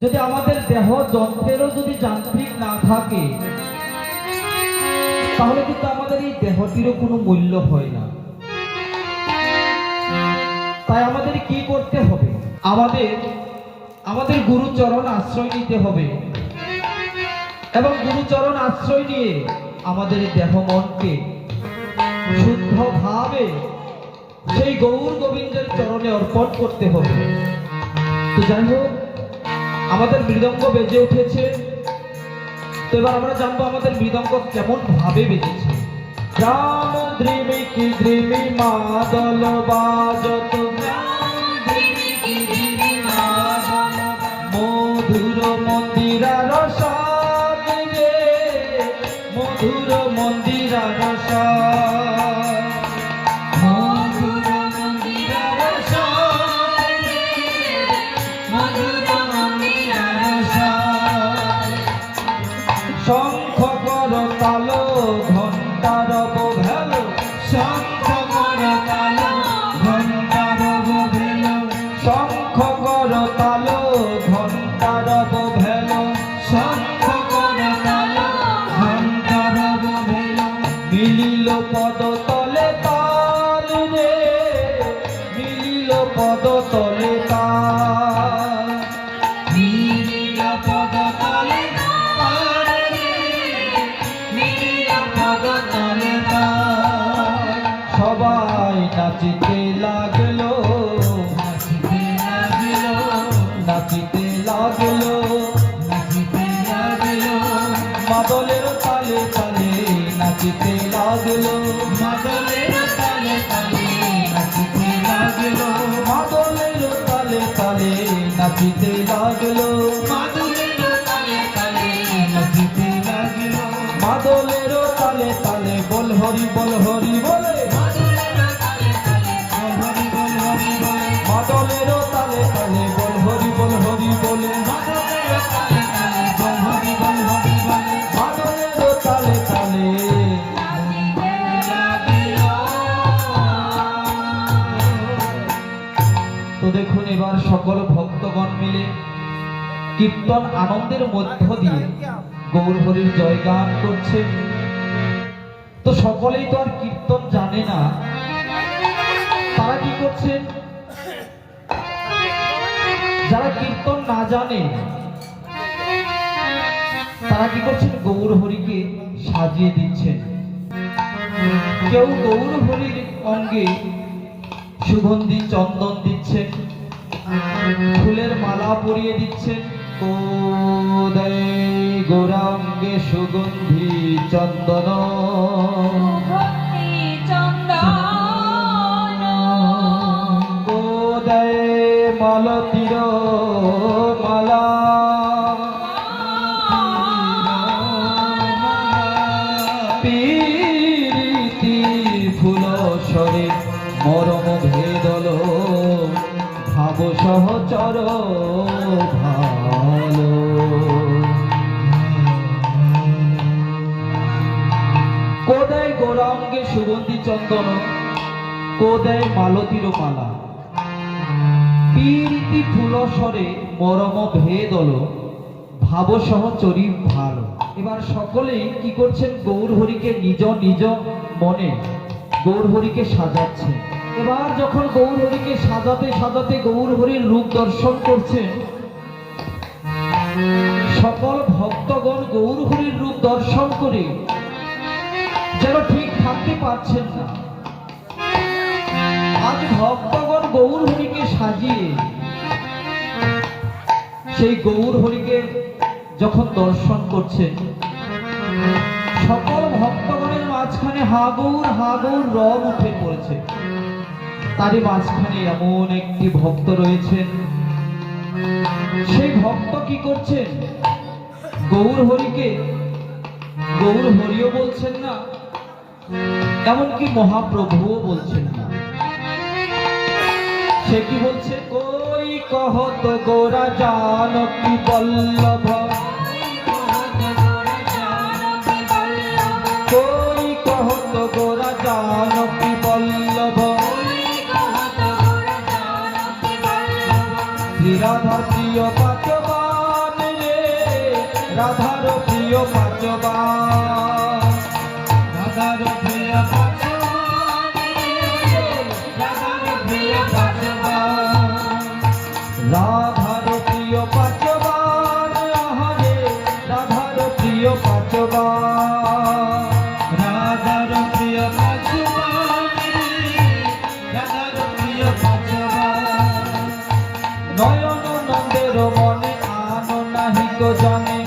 যদি আমাদের দেহ যন্ত্রেরও যদি যান্ত্রিক না থাকে, তাহলে কিন্তু আমাদের এই দেহটিরও কোনো মূল্য হয় না। তাই আমাদের কি করতে হবে? আমাদের গুরুচরণ আশ্রয় নিতে হবে এবং গুরুচরণ আশ্রয় নিয়ে আমাদের দেহ মনকে শুদ্ধভাবে সেই গৌর গোবিন্দের চরণে অর্পণ করতে হবে। তো যাই হোক, আমাদের মৃদঙ্গ বেজে উঠেছে। তো এবার আমরা জানবো আমাদের মৃদঙ্গ কেমন ভাবে বেজেছে। রাম দ্রিমিকি দ্রিমি মাদল বাজত, মধুর মন্দিরার সাজ রে, মধুর মন্দিরার সাজ, মধুর মন্দিরার সাজ, মধুর মন্দিরার সাজ। শঙ্খ কর তাল ঘণ্টার ভেল, শঙ্খ কর তাল ঘণ্টার ভেল, শঙ্খ কর তাল ঘণ্টার ভেল, শঙ্খ কর তাল ঘণ্টার ভেল। মিলিল পদ তলে তাল রে, মিলিল পদ তলে তাল, মিলিল পদ তলে তাল রে, মিলিল পদ তলে তাল। সবাই নাচিতে লাগলো, নাচিতে লাগলো, নাচিতে লাগলো, নাচিতে লাগলো। মাদলের তালে তালে নাচিতে লাগলো, মাদলের তালে তালে নাচিতে লাগলো, মাদলের তালে তালে নাচিতে লাগলো, মাদলের তালে তালে নাচিতে লাগলো। মাদলের তালে তালে বল হরি বল হরি বলে, মাদলের তালে তালে বল হরি বল হরি বলে, মাদলের তালে তালে বল হরি বল হরি বলে, মাদলের তালে তালে। তো দেখুন, এবার সকল ভক্তগণ মিলে কীর্তন আনন্দের মধ্য দিয়ে গৌর হরির জয়গান করছে। তো সকলেই তো আর কীর্তন জানে না, তারা কি করছেন? যারা কীর্তন না জানে তারা কি করছেন? গৌর হরিকে সাজিয়ে দিচ্ছেন। কেউ গৌর হরির অঙ্গে সুগন্ধি চন্দন দিচ্ছেন, ফুলের মালা পরিয়ে দিচ্ছেন। কোদায় গৌরাঙ্গে সুগন্ধি চন্দন, কোদায় মালতীর মালা, প্রীতি ফুল সরে মরম ভেদল, ভাব সহচর ভালো। কোদায় গৌরাঙ্গে সুগন্ধি চন্দন, কোদায় মালতীর মালা, প্রীতি ফুল সরে মরম ভেদল, ভাব সহচরী ভালো। এবার সকলেই কি করছেন? গৌর হরিকে নিজ নিজ মনে গৌর হরিকে সাজাচ্ছে। এবার যখন গৌর হরিকে সাজাতে সাজাতে গৌর হরির রূপ দর্শন করছেন, সকল ভক্তগণ গৌর হরির রূপ দর্শন করে যেন ঠিক থাকতে পারছেন না। আজ ভক্তগণ গৌর হরিকে সাজিয়ে সেই গৌর হরিকে যখন দর্শন করছেন, সকল ভক্তগণের মাঝখানে হা গৌর রব উঠে পড়েছে। তারই মাঝখানে এমন একটি ভক্ত রয়েছেন, সেই ভক্ত কি করছেন? গৌর হরিকে গৌর হরিও বলছেন না, এমনকি মহাপ্রভুও বলছেন না। সে কি বলছে? কই কহত গোরা জানকী বল্লভ, কই কহত গোরা জানকী বল্লভ, শ্রী রাধা প্রিয় পাঠবা রাধার প্রিয় পাঁচবার, রাধার প্রিয় পাঁচবার, রাধার প্রিয় পাঁচবার, রাধার প্রিয় পাঁচবার, আহারে রাধার প্রিয় পাঁচবার, রাধার প্রিয় পাঁচবার, রাধার প্রিয় পাঁচবার, নয়ন নন্দের মনে আনো নাহি গো জানে,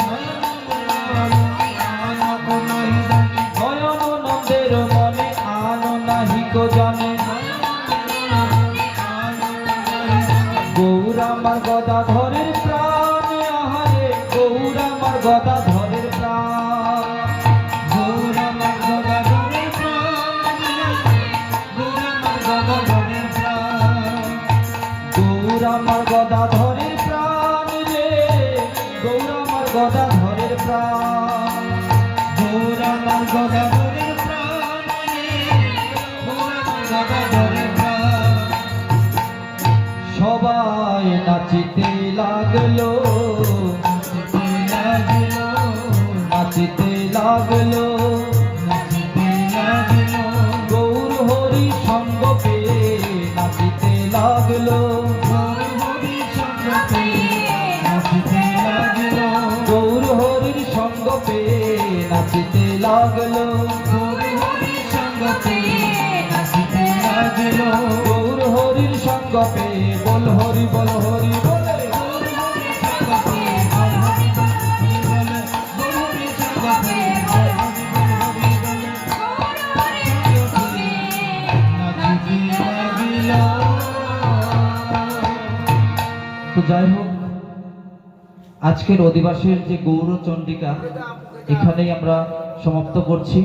নয়ন নন্দের মনে আনো নাহি গো জানে, গৌর আমার গদাধরের প্রাণ, আহারে গৌর আমার গদাধরের প্রাণ, গৌর আমার গদাধরের প্রাণ, গৌর আমার গদাধরের প্রাণ, গৌর আমার গদাধরের প্রাণ রে, গৌর আমার গদাধরের প্রাণ, গৌর আমার গদাধরের প্রাণ, গৌর আমার গদাধরের প্রাণ, সবাই নাচিতে লাগলো, নাচিতে লাগলো, নাচিতে লাগলো, নাচিতে লাগলো, গৌর হরি সঙ্গ পেয়ে নাচিতে লাগলো, গৌর হরি সঙ্গ পেয়ে নাচিতে লাগলো, গৌর হরির সঙ্গ পেয়ে নাচিতে লাগলো, গৌর হরি সঙ্গ পেয়ে নাচিতে লাগলো, গৌর হরির সঙ্গ পেয়ে বল হরি বল হরি বলে, গৌর হরি সঙ্গ পেয়ে বল হরি বলে, গৌর হরি সঙ্গ পেয়ে বল হরি বলে, নাচিতে লাগিল। তো যাই হোক, আজকের অধিবাসের যে গৌরচন্ডিকা এখানেই আমরা সমাপ্ত করছি।